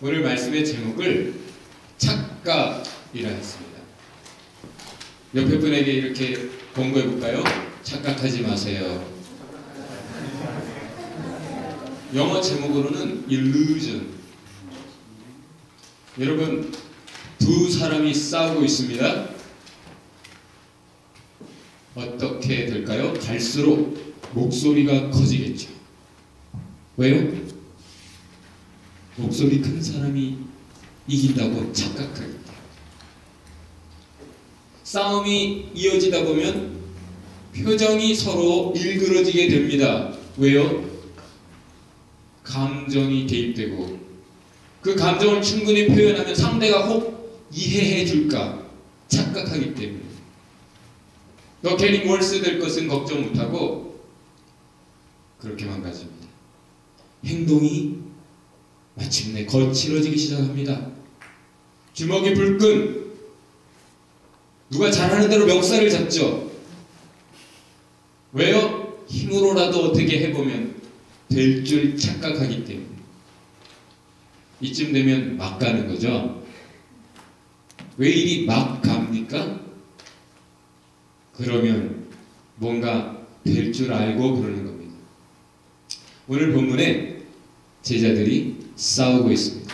오늘 말씀의 제목을 착각이라 했습니다. 옆에 분에게 이렇게 공부해 볼까요? 착각하지 마세요. 영어 제목으로는 illusion. 여러분, 두 사람이 싸우고 있습니다. 어떻게 될까요? 갈수록 목소리가 커지겠죠. 왜요? 목소리 큰 사람이 이긴다고 착각하기 때문에. 싸움이 이어지다 보면 표정이 서로 일그러지게 됩니다. 왜요? 감정이 개입되고 그 감정을 충분히 표현하면 상대가 혹 이해해 줄까 착각하기 때문에. 너 괜히 뭘 쓰될 것은 걱정 못하고 그렇게 망가집니다. 행동이 마침내 거칠어지기 시작합니다. 주먹이 불끈 누가 잘하는 대로 멱살을 잡죠. 왜요? 힘으로라도 어떻게 해보면 될 줄 착각하기 때문에. 이쯤 되면 막 가는 거죠. 왜 이리 막 갑니까? 그러면 뭔가 될 줄 알고 그러는 겁니다. 오늘 본문에 제자들이 싸우고 있습니다.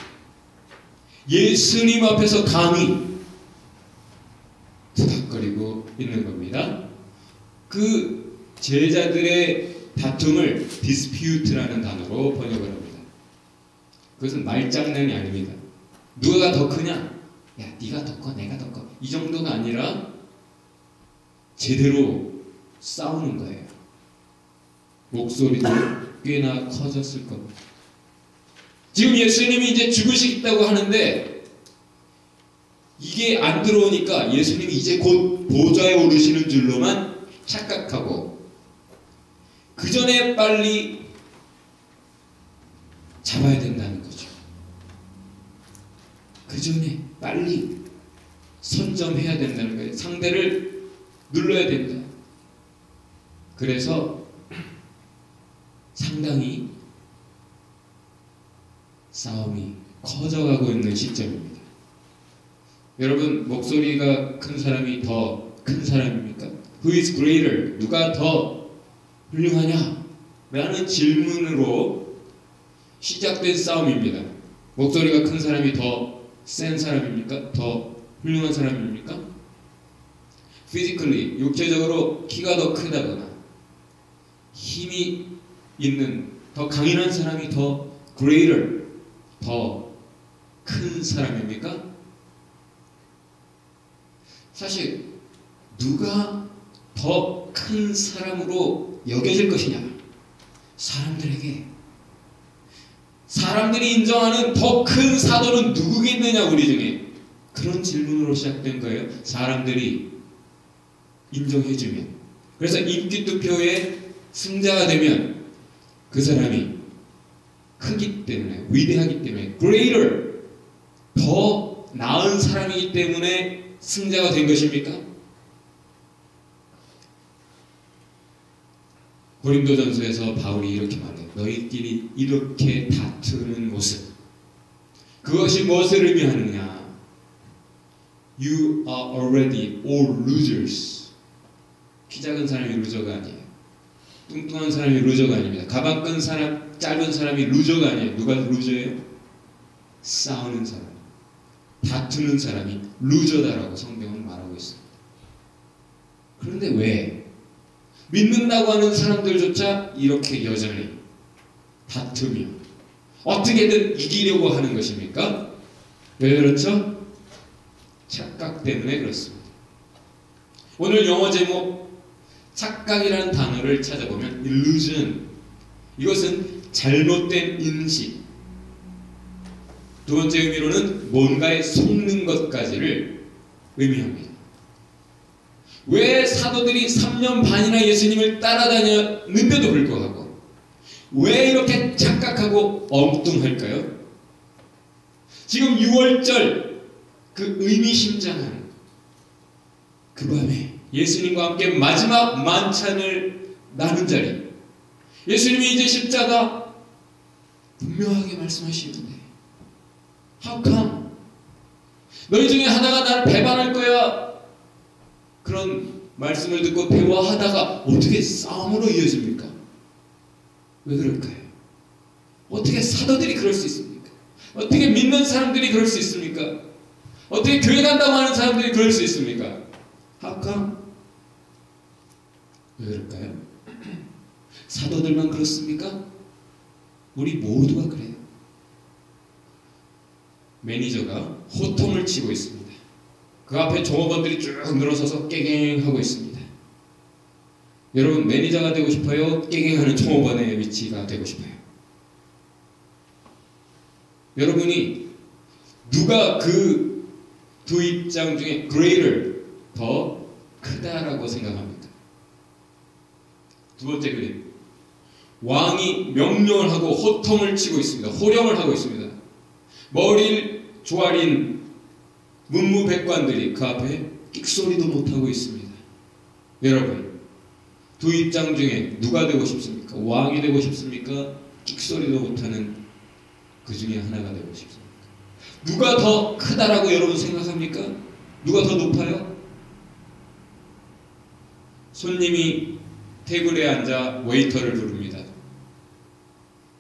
예수님 앞에서 감히 투닥거리고 있는 겁니다. 그 제자들의 다툼을 dispute라는 단어로 번역을 합니다. 그것은 말장난이 아닙니다. 누가 더 크냐? 야, 네가 더 커, 내가 더 커. 이 정도가 아니라 제대로 싸우는 거예요. 목소리도 꽤나 커졌을 겁니다. 지금 예수님이 이제 죽으시겠다고 하는데 이게 안 들어오니까 예수님이 이제 곧 보좌에 오르시는 줄로만 착각하고 그 전에 빨리 잡아야 된다는 거죠. 그 전에 빨리 선점해야 된다는 거예요. 상대를 눌러야 된다. 그래서 상당히 싸움이 커져가고 있는 시점입니다. 여러분, 목소리가 큰 사람이 더 큰 사람입니까? Who is greater? 누가 더 훌륭하냐? 라는 질문으로 시작된 싸움입니다. 목소리가 큰 사람이 더 센 사람입니까? 더 훌륭한 사람입니까? Physically, 육체적으로 키가 더 크다거나 힘이 있는 더 강인한 사람이 더 greater, 더 큰 사람입니까? 사실 누가 더 큰 사람으로 여겨질 것이냐? 사람들이 인정하는 더 큰 사도는 누구겠느냐 우리 중에? 그런 질문으로 시작된 거예요. 사람들이 인정해주면. 그래서 인기투표에 승자가 되면 그 사람이 크기 때문에, 위대하기 때문에, greater, 더 나은 사람이기 때문에 승자가 된 것입니까? 고린도전서에서 바울이 이렇게 말해요. 너희끼리 이렇게 다투는 모습, 그것이 무엇을 의미하느냐? You are already all losers. 키 작은 사람이 루저가 아니에요. 뚱뚱한 사람이 루저가 아닙니다. 가방 끈 사람, 짧은 사람이 루저가 아니에요. 누가 루저예요? 싸우는 사람, 다투는 사람이 루저다라고 성경은 말하고 있습니다. 그런데 왜 믿는다고 하는 사람들조차 이렇게 여전히 다투며 어떻게든 이기려고 하는 것입니까? 왜 그렇죠? 착각 때문에 그렇습니다. 오늘 영어 제목 착각이라는 단어를 찾아보면 illusion, 이것은 잘못된 인식, 두 번째 의미로는 뭔가에 속는 것까지를 의미합니다. 왜 사도들이 3년 반이나 예수님을 따라다녔는데도 불구하고 왜 이렇게 착각하고 엉뚱할까요? 지금 6월절 그 의미심장한 그 밤에 예수님과 함께 마지막 만찬을 나눈 자리, 예수님이 이제 십자가 분명하게 말씀하시는데 How come? 너희 중에 하나가 나를 배반할 거야. 그런 말씀을 듣고 대화하다가 어떻게 싸움으로 이어집니까? 왜 그럴까요? 어떻게 사도들이 그럴 수 있습니까? 어떻게 믿는 사람들이 그럴 수 있습니까? 어떻게 교회 간다고 하는 사람들이 그럴 수 있습니까? How come? 왜 그럴까요? 사도들만 그렇습니까? 우리 모두가 그래요. 매니저가 호통을 치고 있습니다. 그 앞에 종업원들이 쭉 늘어서서 깨갱하고 있습니다. 여러분, 매니저가 되고 싶어요? 깨갱하는 종업원의 위치가 되고 싶어요? 여러분이 누가 그 두 입장 중에 greater, 더 크다라고 생각합니까? 두 번째 그림, 왕이 명령을 하고 호통을 치고 있습니다. 호령을 하고 있습니다. 머리를 조아린 문무백관들이 그 앞에 끽소리도 못하고 있습니다. 여러분, 두 입장 중에 누가 되고 싶습니까? 왕이 되고 싶습니까? 끽소리도 못하는 그 중에 하나가 되고 싶습니까? 누가 더 크다라고 여러분 생각합니까? 누가 더 높아요? 손님이 테이블에 앉아 웨이터를 부릅니다.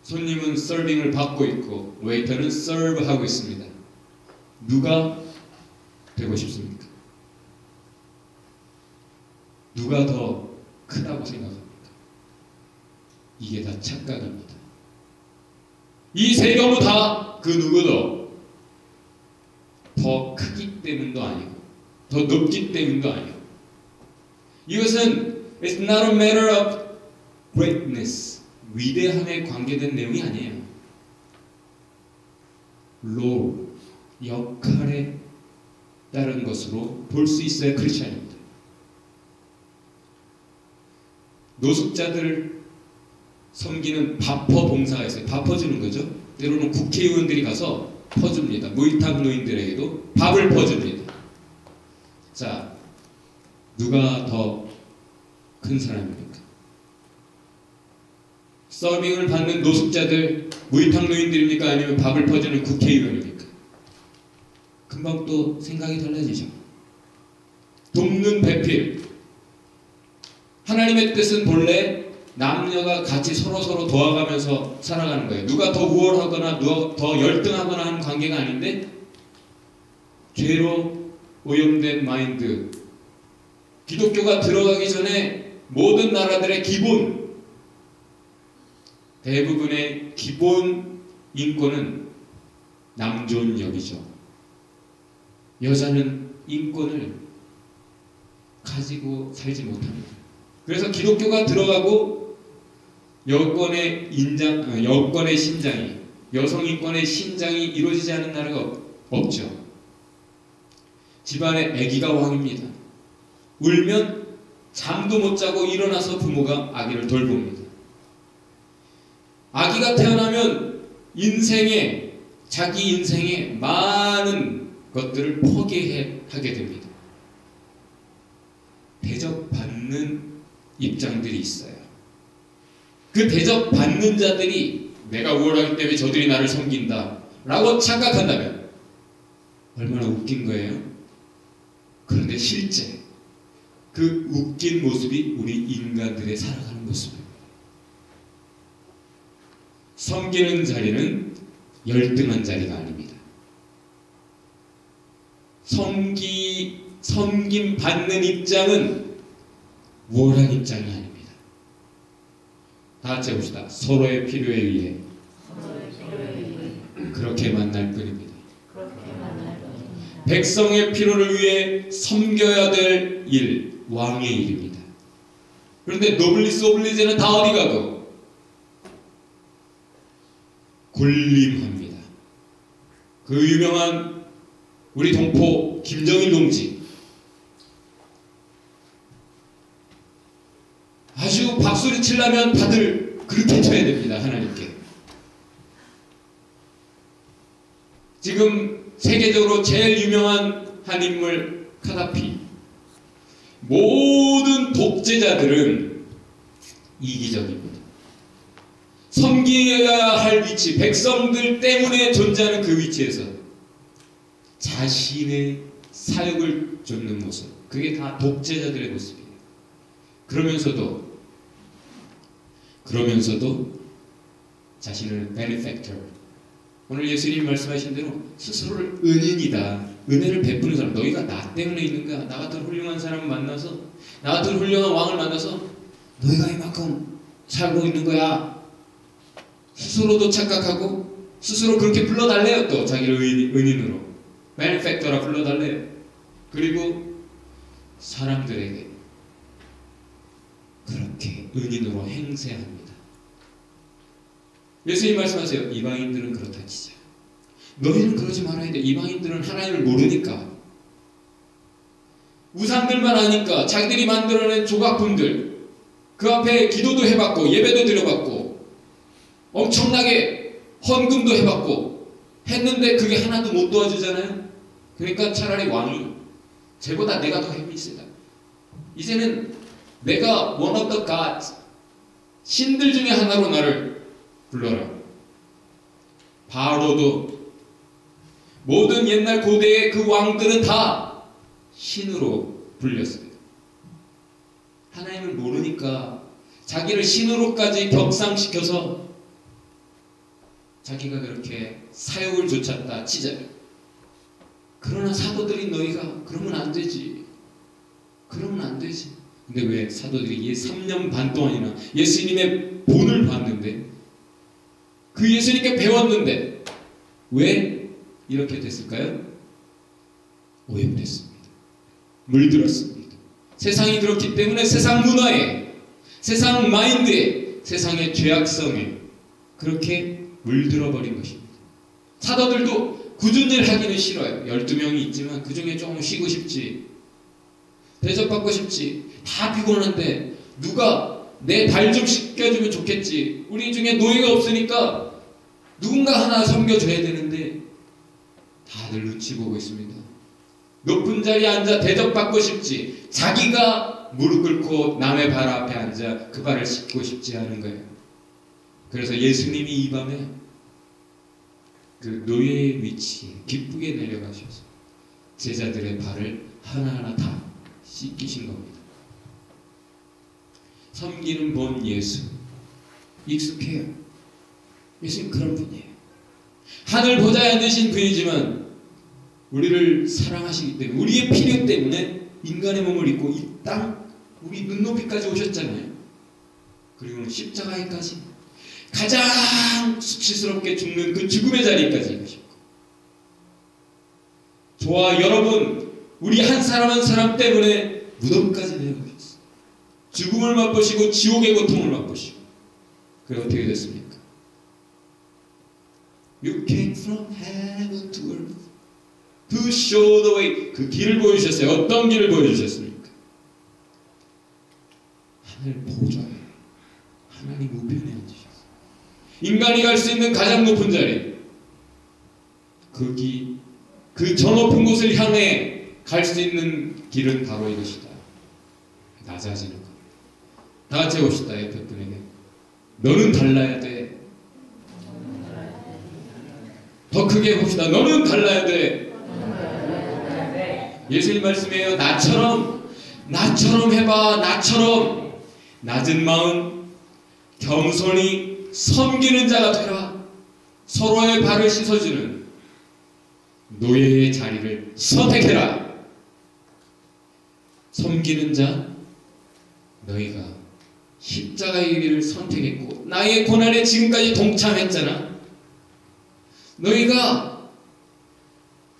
손님은 서빙을 받고 있고 웨이터는 서브하고 있습니다. 누가 되고 싶습니까? 누가 더 크다고 생각합니까? 이게 다 착각입니다. 이 세 경우 다 그 누구도 더 크기 때문도 아니고 더 높기 때문도 아니고, 이것은 It's not a matter of greatness, 위대함에 관계된 내용이 아니에요. role, 역할에 따른 것으로 볼 수 있어야 크리스찬입니다. 노숙자들 섬기는 밥퍼 봉사가 있어요. 밥 퍼주는 거죠. 때로는 국회의원들이 가서 퍼줍니다. 무위탁 노인들에게도 밥을 퍼줍니다. 자, 누가 더 큰 사람입니까? 서빙을 받는 노숙자들, 무위탁 노인들입니까? 아니면 밥을 퍼주는 국회의원입니까? 금방 또 생각이 달라지죠. 돕는 배필. 하나님의 뜻은 본래 남녀가 같이 서로 도와가면서 살아가는 거예요. 누가 더 우월하거나 누가 더 열등하거나 하는 관계가 아닌데, 죄로 오염된 마인드. 기독교가 들어가기 전에 모든 나라들의 기본, 대부분의 기본 인권은 남존여비죠. 여자는 인권을 가지고 살지 못합니다. 그래서 기독교가 들어가고 여권의 신장이, 여성 인권의 신장이 이루어지지 않은 나라가 없죠. 집안에 아기가 왕입니다. 울면 잠도 못 자고 일어나서 부모가 아기를 돌봅니다. 아기가 태어나면 자기 인생에 많은 것들을 포기하게 됩니다. 대접받는 입장들이 있어요. 그 대접받는 자들이 내가 우월하기 때문에 저들이 나를 섬긴다 라고 착각한다면 얼마나 웃긴 거예요? 그런데 실제 그 웃긴 모습이 우리 인간들의 살아가는 모습입니다. 섬기는 자리는 열등한 자리가 아닙니다. 섬김 받는 입장은 우월한 입장이 아닙니다. 다 같이 해봅시다. 서로의 필요에 의해 그렇게 만날 뿐입니다. 백성의 필요를 위해 섬겨야 될 일, 왕의 일입니다. 그런데 노블리스 오블리제는 다 어디 가고 군림합니다. 그 유명한 우리 동포 김정일 동지, 아주 박수를 치려면 다들 그렇게 쳐야 됩니다. 하나님께. 지금 세계적으로 제일 유명한 한 인물 카다피. 모든 독재자들은 이기적입니다. 섬겨야 할 위치, 백성들 때문에 존재하는 그 위치에서 자신의 사역을 쫓는 모습, 그게 다 독재자들의 모습이에요. 그러면서도 자신을 benefactor, 오늘 예수님이 말씀하신 대로 스스로를 은인이다, 은혜를 베푸는 사람, 너희가 나 때문에 있는 거야. 나 같은 훌륭한 사람을 만나서, 나 같은 훌륭한 왕을 만나서 너희가 이만큼 살고 있는 거야. 스스로도 착각하고 스스로 그렇게 불러달래요. 또 자기를 은인으로 benefactor라 불러달래요. 그리고 사람들에게 그렇게 은인으로 행세합니다. 예수님 말씀하세요. 이방인들은 그렇다 치자. 너희는 그러지 말아야 돼. 이방인들은 하나님을 모르니까, 우상들만 아니까, 자기들이 만들어낸 조각품들 그 앞에 기도도 해봤고 예배도 드려봤고 엄청나게 헌금도 해봤고 했는데 그게 하나도 못 도와주잖아요. 그러니까 차라리 왕이 쟤보다 내가 더 힘이 세다. 이제는 내가 one of the gods, 신들 중에 하나로 나를 불러라. 바로도, 모든 옛날 고대의 그 왕들은 다 신으로 불렸어요. 하나님을 모르니까 자기를 신으로까지 격상시켜서 자기가 그렇게 사역을 좇았다 치자. 그러나 사도들인 너희가 그러면 안 되지. 그러면 안 되지. 근데 왜 사도들이 3년 반 동안이나 예수님의 본을 봤는데, 그 예수님께 배웠는데 왜 이렇게 됐을까요? 오염됐습니다. 물들었습니다. 세상이 그렇기 때문에 세상 문화에, 세상 마인드에, 세상의 죄악성에 그렇게 물들어버린 것입니다. 사도들도 굳은 일 하기는 싫어요. 12명이 있지만 그 중에 조금 쉬고 싶지, 대접받고 싶지, 다 피곤한데 누가 내 발 좀 씻겨주면 좋겠지, 우리 중에 노예가 없으니까 누군가 하나 섬겨줘야 되는데 다들 눈치 보고 있습니다. 높은 자리에 앉아 대접받고 싶지, 자기가 무릎 꿇고 남의 발 앞에 앉아 그 발을 씻고 싶지 않은 거예요. 그래서 예수님이 이 밤에 그 노예의 위치에 기쁘게 내려가셔서 제자들의 발을 하나하나 다 씻기신 겁니다. 섬기는 본 예수, 익숙해요. 예수님 그런 분이에요. 하늘 보좌에 앉으신 분이지만 우리를 사랑하시기 때문에, 우리의 필요 때문에 인간의 몸을 입고 이 땅 우리 눈높이까지 오셨잖아요. 그리고는 십자가에까지 가장 수치스럽게 죽는 그 죽음의 자리까지 가셨고, 저와 여러분, 우리 한 사람 한 사람 때문에 무덤까지 내려가셨어요. 죽음을 맛보시고 지옥의 고통을 맛보시고. 그래 어떻게 됐습니까? You came from heaven to earth to show the way. 그 길을 보여주셨어요. 어떤 길을 보여주셨습니까? 하늘 보좌에 하나님 우편에 앉으셨어요. 인간이 갈 수 있는 가장 높은 자리, 그 저 높은 곳을 향해 갈 수 있는 길은 바로 이것이다. 낮아지는 겁니다. 다 같이 해봅시다. 옆에 분에게 너는 달라야 돼. 더 크게 해봅시다. 너는 달라야 돼. 예수님 말씀이에요. 나처럼 해봐. 나처럼 낮은 마음, 겸손히 섬기는 자가 되라. 서로의 발을 씻어주는 노예의 자리를 선택해라. 섬기는 자, 너희가 십자가의 길을 선택했고 나의 고난에 지금까지 동참했잖아. 너희가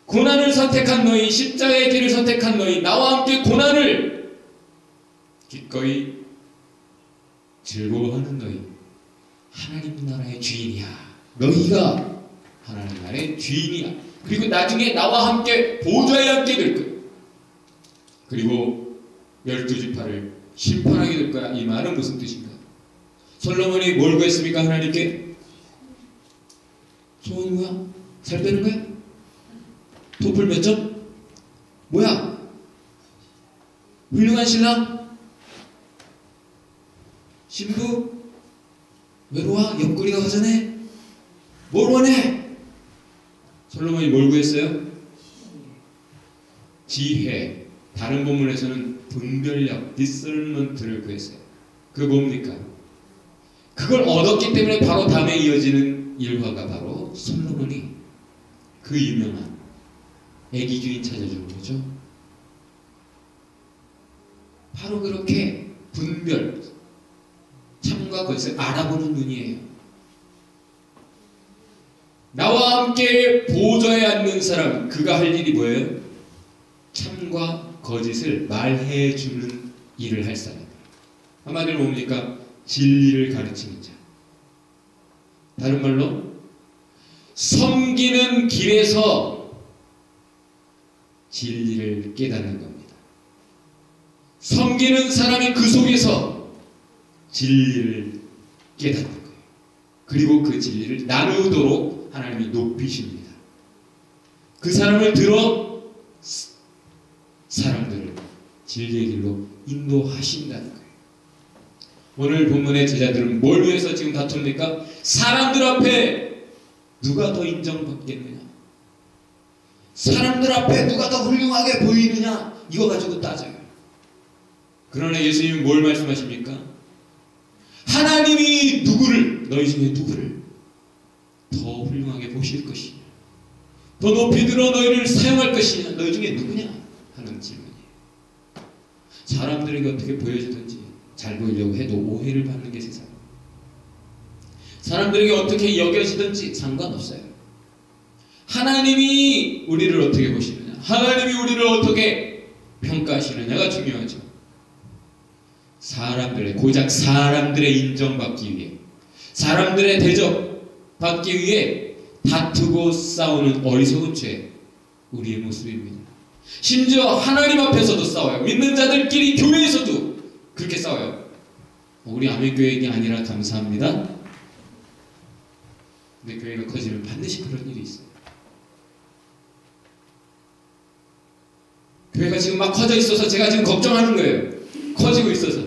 고난을 선택한 너희, 십자가의 길을 선택한 너희, 나와 함께 고난을 기꺼이 즐거워하는 너희, 하나님 나라의 주인이야. 너희가 하나님 나라의 주인이야. 그리고 나중에 나와 함께 보좌에 앉게 될 거야. 그리고 12지파를 심판하게 될 거야. 이 말은 무슨 뜻인가? 솔로몬이 뭘 구했습니까? 하나님께 소원이 뭐야? 잘 되는 거야? 토플 몇 점? 뭐야? 훌륭한 신랑? 신부? 외로워? 옆구리가 허전해? 뭘 원해? 솔로몬이 뭘 구했어요? 지혜, 다른 본문에서는 분별력, discernment를 구했어요. 그게 뭡니까? 그걸 얻었기 때문에 바로 다음에 이어지는 일화가 바로 솔로몬이 그 유명한 애기 주인 찾아주는 거죠. 바로 그렇게 분별, 참과 거짓을 알아보는 눈이에요. 나와 함께 보좌에 앉는 사람, 그가 할 일이 뭐예요? 참과 거짓을 말해주는 일을 할 사람. 한마디로 뭡니까? 진리를 가르치는 자. 다른 말로 섬기는 길에서 진리를 깨닫는 겁니다. 섬기는 사람이 그 속에서 진리를 깨닫는 거예요. 그리고 그 진리를 나누도록 하나님이 높이십니다. 그 사람을 들어 사람들을 진리의 길로 인도하신다는 거예요. 오늘 본문의 제자들은 뭘 위해서 지금 다툽니까? 사람들 앞에 누가 더 인정받겠느냐? 사람들 앞에 누가 더 훌륭하게 보이느냐? 이거 가지고 따져요. 그러나 예수님은 뭘 말씀하십니까? 하나님이 누구를, 너희 중에 누구를 더 훌륭하게 보실 것이냐? 더 높이 들어 너희를 사용할 것이냐? 너희 중에 누구냐? 하는 질문이에요. 사람들에게 어떻게 보여주든지 잘 보이려고 해도 오해를 받는 게 세상. 사람들에게 어떻게 여겨지든지 상관없어요. 하나님이 우리를 어떻게 보시느냐, 하나님이 우리를 어떻게 평가하시느냐가 중요하죠. 사람들의, 고작 사람들의 인정받기 위해, 사람들의 대접받기 위해 다투고 싸우는 어리석은 죄, 우리의 모습입니다. 심지어 하나님 앞에서도 싸워요. 믿는 자들끼리 교회에서도 그렇게 싸워요. 우리 아멘교회가 아니라 감사합니다. 근데 교회가 커지면 반드시 그런 일이 있어요. 교회가 지금 막 커져 있어서 제가 지금 걱정하는 거예요. 커지고 있어서.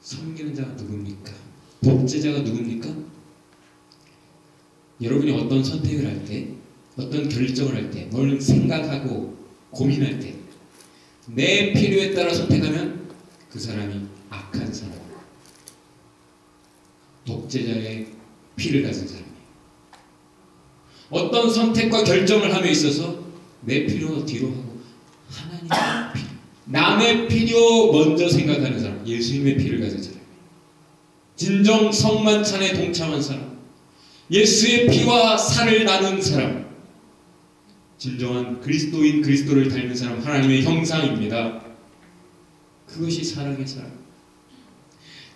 섬기는 자가 누굽니까? 독재자가 누굽니까? 여러분이 어떤 선택을 할 때, 어떤 결정을 할 때, 뭘 생각하고 고민할 때 내 필요에 따라 선택하면 그 사람이 악한 사람, 독재자의 피를 가진 사람이에요. 어떤 선택과 결정을 함에 있어서 내 필요 뒤로 하고 하나님의 필요, 남의 필요 먼저 생각하는 사람, 예수님의 피를 가진 사람이에요. 진정 성만찬에 동참한 사람, 예수의 피와 살을 나눈 사람, 진정한 그리스도인, 그리스도를 닮은 사람, 하나님의 형상입니다. 그것이 사랑의 사람.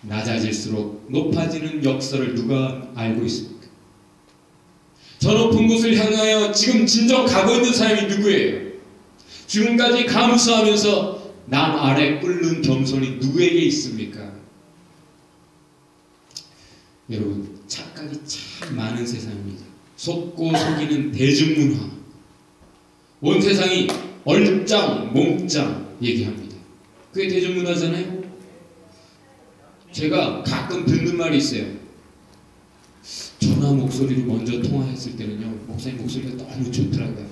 낮아질수록 높아지는 역사를 누가 알고 있습니까? 저 높은 곳을 향하여 지금 진정 가고 있는 사람이 누구예요? 지금까지 감수하면서 남 아래 끓는 겸손이 누구에게 있습니까? 여러분, 착각이 참 많은 세상입니다. 속고 속이는 대중문화. 온 세상이 얼짱, 몸짱 얘기합니다. 그게 대중문화잖아요. 제가 가끔 듣는 말이 있어요. 전화 목소리로 먼저 통화했을 때는요, 목사님 목소리가 너무 좋더라고요.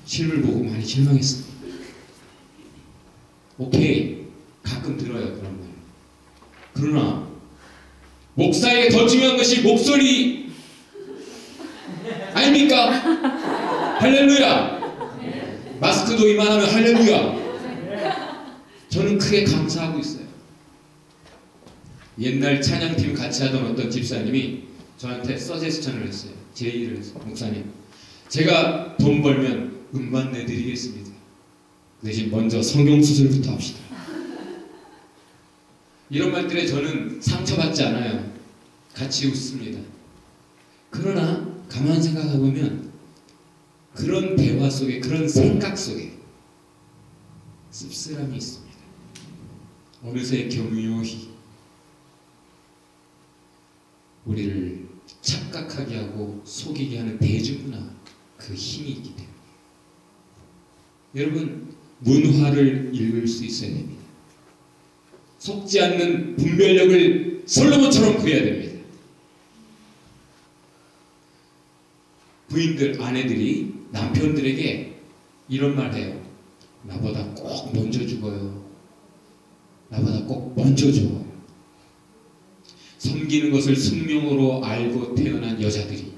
실물 보고 많이 실망했어요. 오케이, 가끔 들어요, 그런 말. 그러나 목사에게 더 중요한 것이 목소리 아닙니까? 할렐루야. 마스크도 이만하면 할렐루야. 저는 크게 감사하고 있어요. 옛날 찬양팀 같이 하던 어떤 집사님이 저한테 서제스천을 했어요. 제의를 했어요. 목사님, 제가 돈 벌면 음반 내드리겠습니다. 대신 먼저 성경수술부터 합시다. 이런 말들에 저는 상처받지 않아요. 같이 웃습니다. 그러나 가만 생각해보면 그런 대화 속에, 그런 생각 속에 씁쓸함이 있습니다. 어느새 교묘히 우리를 착각하게 하고 속이게 하는 대중문화, 그 힘이 있기 때문에 여러분, 문화를 읽을 수 있어야 됩니다. 속지 않는 분별력을 솔로몬처럼 구해야 됩니다. 부인들, 아내들이 남편들에게 이런 말 해요. 나보다 꼭 먼저 죽어요. 나보다 꼭 먼저 죽어요. 섬기는 것을 숙명으로 알고 태어난 여자들이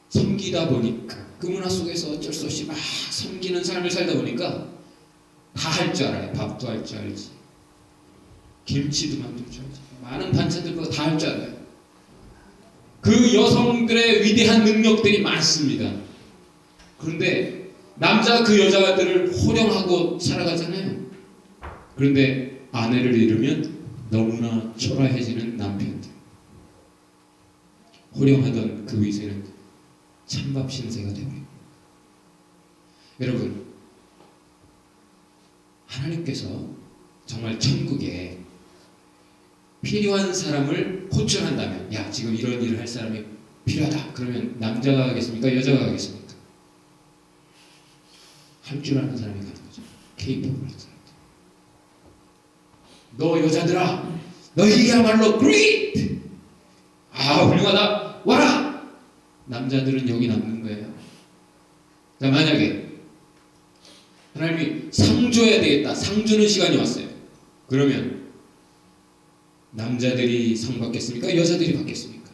섬기다 보니까 그 문화 속에서 어쩔 수 없이 막 섬기는 삶을 살다 보니까 다 할 줄 알아요. 밥도 할 줄 알지, 김치도 만들 줄 알지, 많은 반찬들보다 다 할 줄 알아요. 그 여성들의 위대한 능력들이 많습니다. 그런데 남자가 그 여자들을 호령하고 살아가잖아요. 그런데 아내를 잃으면 너무나 초라해지는 남편들. 호령하던 그 위세는 찬밥 신세가 되고요. 여러분, 하나님께서 정말 천국에 필요한 사람을 호출한다면, 야, 지금 이런 일을 할 사람이 필요하다. 그러면 남자가 가겠습니까? 여자가 가겠습니까? 할 줄 아는 사람이 가는 거죠. 케이팝을 하는 사람. 너 여자들아, 너희야말로 great! 아, 훌륭하다. 와라! 남자들은 여기 남는 거예요. 자, 만약에 하나님이 상 줘야 되겠다. 상 주는 시간이 왔어요. 그러면 남자들이 상 받겠습니까? 여자들이 받겠습니까?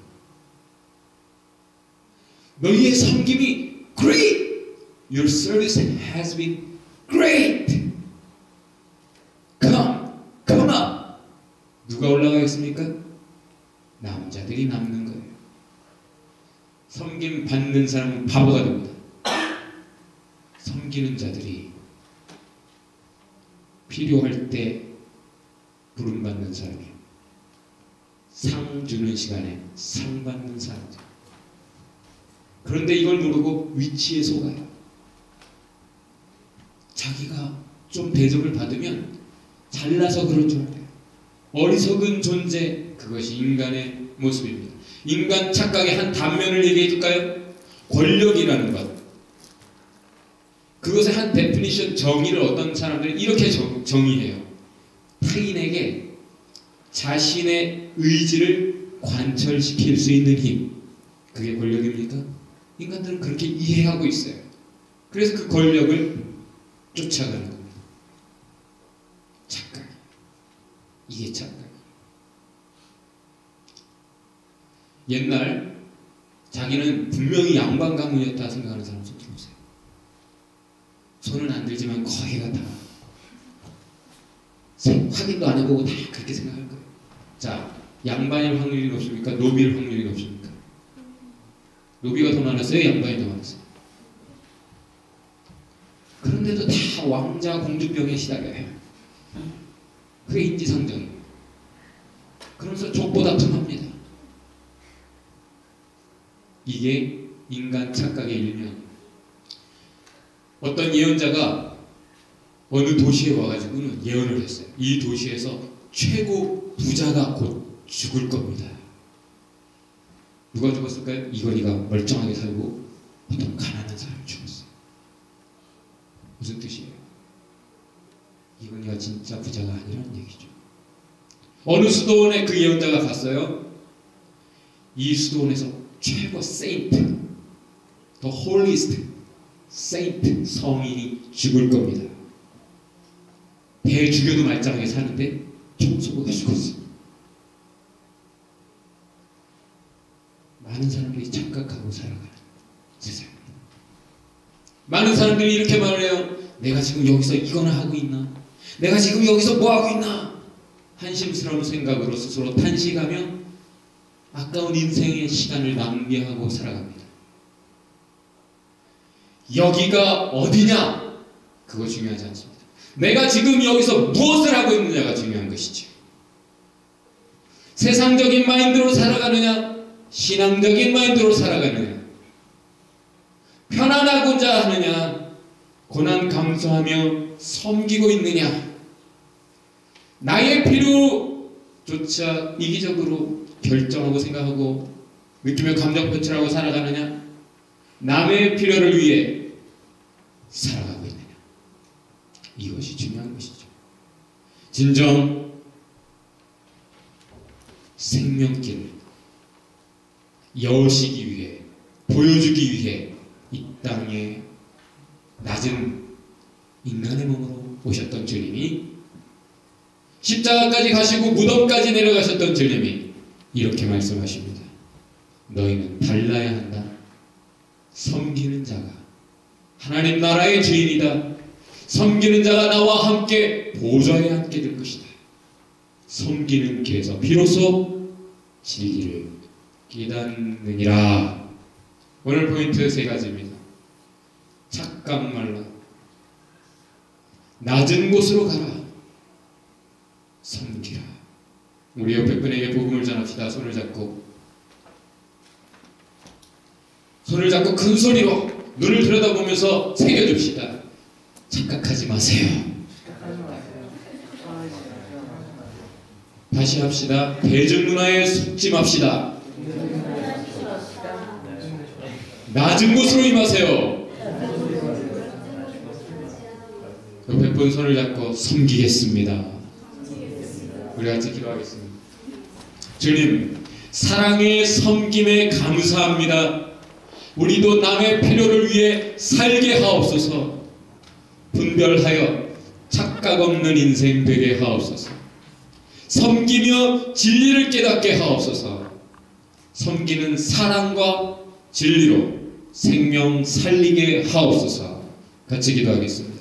너희의 섬김이 great! Your service has been great! Come up! 누가 올라가겠습니까? 남자들이 남는 거예요. 섬김 받는 사람은 바보가 됩니다. 섬기는 자들이 필요할 때 부름받는 사람이에요. 상 주는 시간에 상 받는 사람들. 그런데 이걸 모르고 위치에 속아요. 자기가 좀 대접을 받으면 잘나서 그런 줄 알아요. 어리석은 존재, 그것이 인간의 모습입니다. 인간 착각의 한 단면을 얘기해 줄까요? 권력이라는 것. 그것의 한 데피니션, 정의를 어떤 사람들은 이렇게 정의해요. 타인에게 자신의 의지를 관철시킬 수 있는 힘. 그게 권력입니까? 인간들은 그렇게 이해하고 있어요. 그래서 그 권력을 쫓아가는 겁니다. 착각. 이게 착각. 옛날 자기는 분명히 양반 가문이었다 생각하는 사람 손 들어보세요. 손은 안 들지만 거의가 다 확인도 안 해보고 다 그렇게 생각할 거예요. 자, 양반일 확률이 높습니까? 노비일 확률이 높습니까? 노비가 더 많았어요? 양반이 더 많았어요? 그런데도 다 왕자 공주병에 시달려요. 그게 인지상정이에요. 그러면서 족보다툼합니다. 이게 인간 착각의 일면. 어떤 예언자가 어느 도시에 와가지고는 예언을 했어요. 이 도시에서 최고 부자가 곧 죽을 겁니다. 누가 죽었을까요? 이건희가 멀쩡하게 살고 어떤 가난한 사람이 죽었어요. 무슨 뜻이에요? 이건희가 진짜 부자가 아니라는 얘기죠. 어느 수도원에 그 예언자가 갔어요. 이 수도원에서 최고 세인트, the holiest saint 성인이 죽을 겁니다. 배 죽여도 말짱하게 사는데 총소고가 죽었어요. 많은 사람들이 착각하고 살아가는 세상입니다. 많은 사람들이 이렇게 말을 해요. 내가 지금 여기서 이거나 하고 있나? 내가 지금 여기서 뭐 하고 있나? 한심스러운 생각으로 스스로 탄식하며 아까운 인생의 시간을 낭비하고 살아갑니다. 여기가 어디냐? 그거 중요하지 않습니다. 내가 지금 여기서 무엇을 하고 있느냐가 중요한 것이죠. 세상적인 마인드로 살아가느냐? 신앙적인 마인드로 살아가느냐? 편안하고자 하느냐? 고난 감수하며 섬기고 있느냐? 나의 필요조차 이기적으로 결정하고 생각하고 느끼며 감정 표출하고 살아가느냐? 남의 필요를 위해 살아가고 있느냐? 이것이 중요한 것이죠. 진정 생명길을 여시기 위해 보여주기 위해 이 땅에 낮은 인간의 몸으로 오셨던 주님이, 십자가까지 가시고 무덤까지 내려가셨던 주님이 이렇게 말씀하십니다. 너희는 달라야 한다. 섬기는 자가 하나님 나라의 주인이다. 섬기는 자가 나와 함께 보좌에 앉게 될 것이다. 섬기는 길에서 비로소 진리를 깨닫느니라. 오늘 포인트 세 가지입니다. 착각 말라. 낮은 곳으로 가라. 섬기라. 우리 옆에 분에게 복음을 전합시다. 손을 잡고 큰 소리로 눈을 들여다보면서 새겨줍시다. 착각하지 마세요. 다시 합시다. 대중문화에 속지 맙시다. 낮은 곳으로 임하세요. 옆에 분 손을 잡고 섬기겠습니다. 우리 같이 기도하겠습니다. 주님, 사랑의 섬김에 감사합니다. 우리도 남의 필요를 위해 살게 하옵소서. 분별하여 착각 없는 인생 되게 하옵소서. 섬기며 진리를 깨닫게 하옵소서. 섬기는 사랑과 진리로 생명 살리게 하옵소서. 같이 기도하겠습니다.